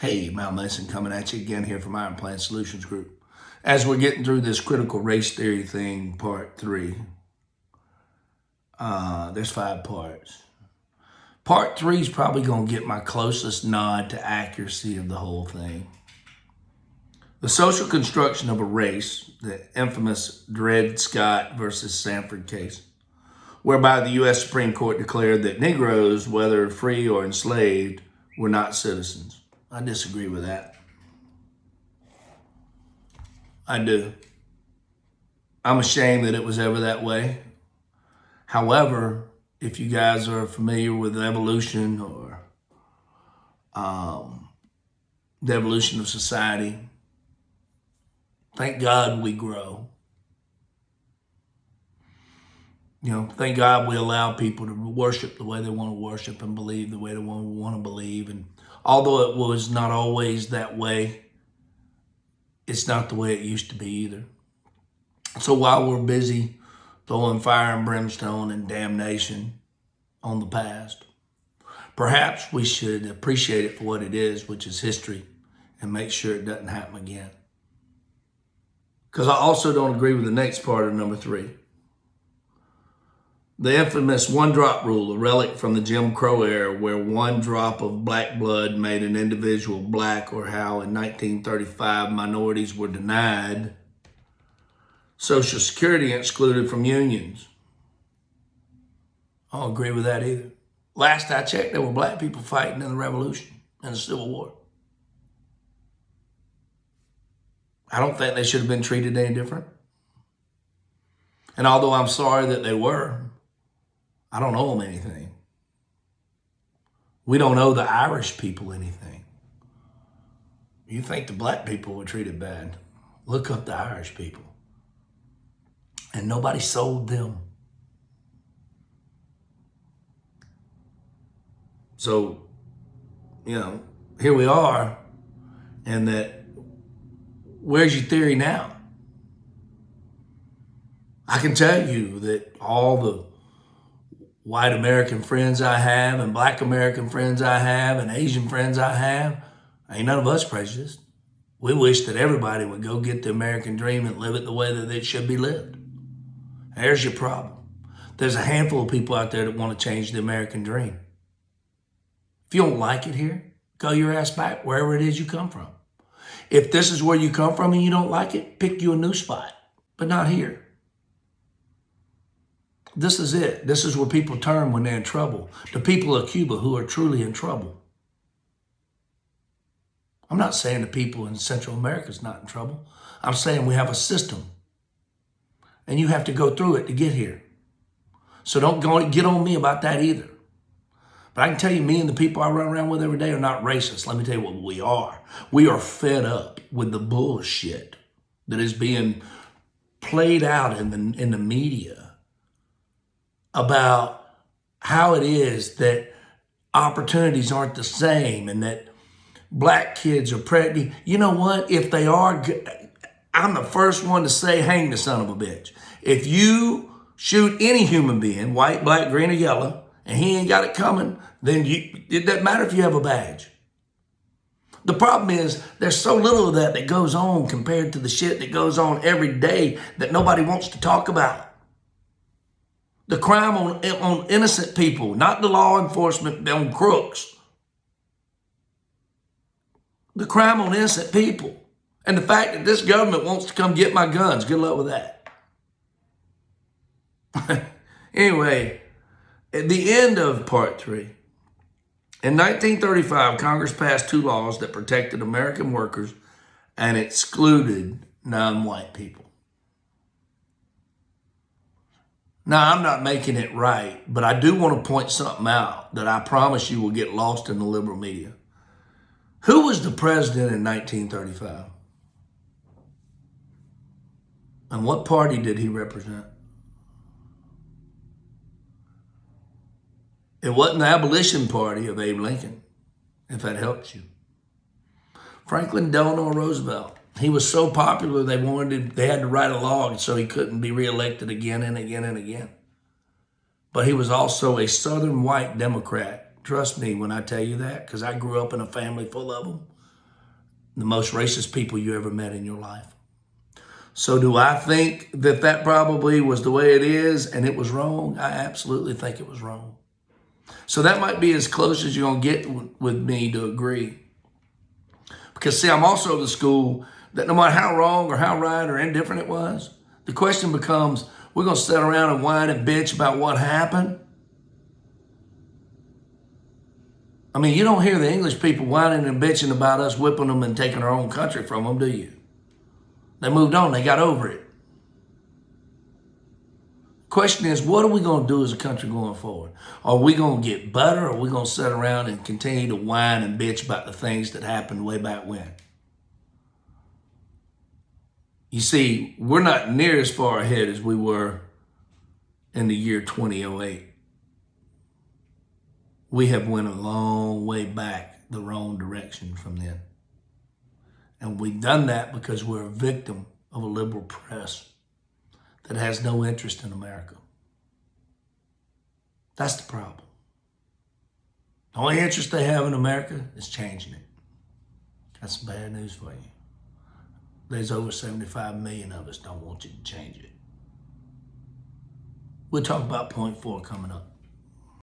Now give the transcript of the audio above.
Hey, Mal Mason coming at you again here from Iron Plant Solutions Group. As we're getting through this critical race theory thing, part 3, there's 5 parts. Part 3 is probably going to get my closest nod to accuracy of the whole thing. The social construction of a race, the infamous Dred Scott versus Sanford case, whereby the U.S. Supreme Court declared that Negroes, whether free or enslaved, were not citizens. I disagree with that. I do. I'm ashamed that it was ever that way. However, if you guys are familiar with evolution or the evolution of society, thank God we grow. Thank God we allow people to worship the way they want to worship and believe the way they want to believe. And although it was not always that way, it's not the way it used to be either. So while we're busy throwing fire and brimstone and damnation on the past, perhaps we should appreciate it for what it is, which is history, and make sure it doesn't happen again. Because I also don't agree with the next part of number 3. The infamous one-drop rule, a relic from the Jim Crow era where one drop of black blood made an individual black, or how in 1935 minorities were denied Social Security and excluded from unions. I don't agree with that either. Last I checked, there were black people fighting in the Revolution and the Civil War. I don't think they should have been treated any different. And although I'm sorry that they were, I don't owe them anything. We don't owe the Irish people anything. You think the black people were treated bad? Look up the Irish people. And nobody sold them. So, here we are, and where's your theory now? I can tell you that all the white American friends I have and black American friends I have and Asian friends I have, ain't none of us prejudiced. We wish that everybody would go get the American dream and live it the way that it should be lived. There's your problem. There's a handful of people out there that want to change the American dream. If you don't like it here, go your ass back wherever it is you come from. If this is where you come from and you don't like it, pick you a new spot, but not here. This is it. This is where people turn when they're in trouble. The people of Cuba who are truly in trouble. I'm not saying the people in Central America is not in trouble. I'm saying we have a system. And you have to go through it to get here. So don't get on me about that either. But I can tell you, me and the people I run around with every day are not racist. Let me tell you what we are. We are fed up with the bullshit that is being played out in the media about how it is that opportunities aren't the same and that black kids are pregnant. You know what? If they are, I'm the first one to say, hang the son of a bitch. If you shoot any human being, white, black, green, or yellow, and he ain't got it coming, then it doesn't matter if you have a badge. The problem is there's so little of that goes on compared to the shit that goes on every day that nobody wants to talk about. The crime on innocent people, not the law enforcement on crooks. The crime on innocent people. And the fact that this government wants to come get my guns. Good luck with that. Anyway, at the end of part 3, in 1935, Congress passed 2 laws that protected American workers and excluded non-white people. Now, I'm not making it right, but I do want to point something out that I promise you will get lost in the liberal media. Who was the president in 1935? And what party did he represent? It wasn't the abolition party of Abe Lincoln, if that helps you. Franklin Delano Roosevelt. He was so popular they had to write a law so he couldn't be reelected again and again and again. But he was also a Southern white Democrat. Trust me when I tell you that, because I grew up in a family full of them. the most racist people you ever met in your life. So do I think that that probably was the way it is and it was wrong? I absolutely think it was wrong. So that might be as close as you're going to get with me to agree. Because, see, I'm also of the school that no matter how wrong or how right or indifferent it was, the question becomes, we're going to sit around and whine and bitch about what happened? I mean, you don't hear the English people whining and bitching about us whipping them and taking our own country from them, do you? They moved on. They got over it. Question is, what are we going to do as a country going forward? Are we going to get better, or are we going to sit around and continue to whine and bitch about the things that happened way back when? You see, we're not near as far ahead as we were in the year 2008. We have went a long way back the wrong direction from then. And we've done that because we're a victim of a liberal press that has no interest in America. That's the problem. The only interest they have in America is changing it. That's bad news for you. There's over 75 million of us don't want you to change it. We'll talk about point 4 coming up.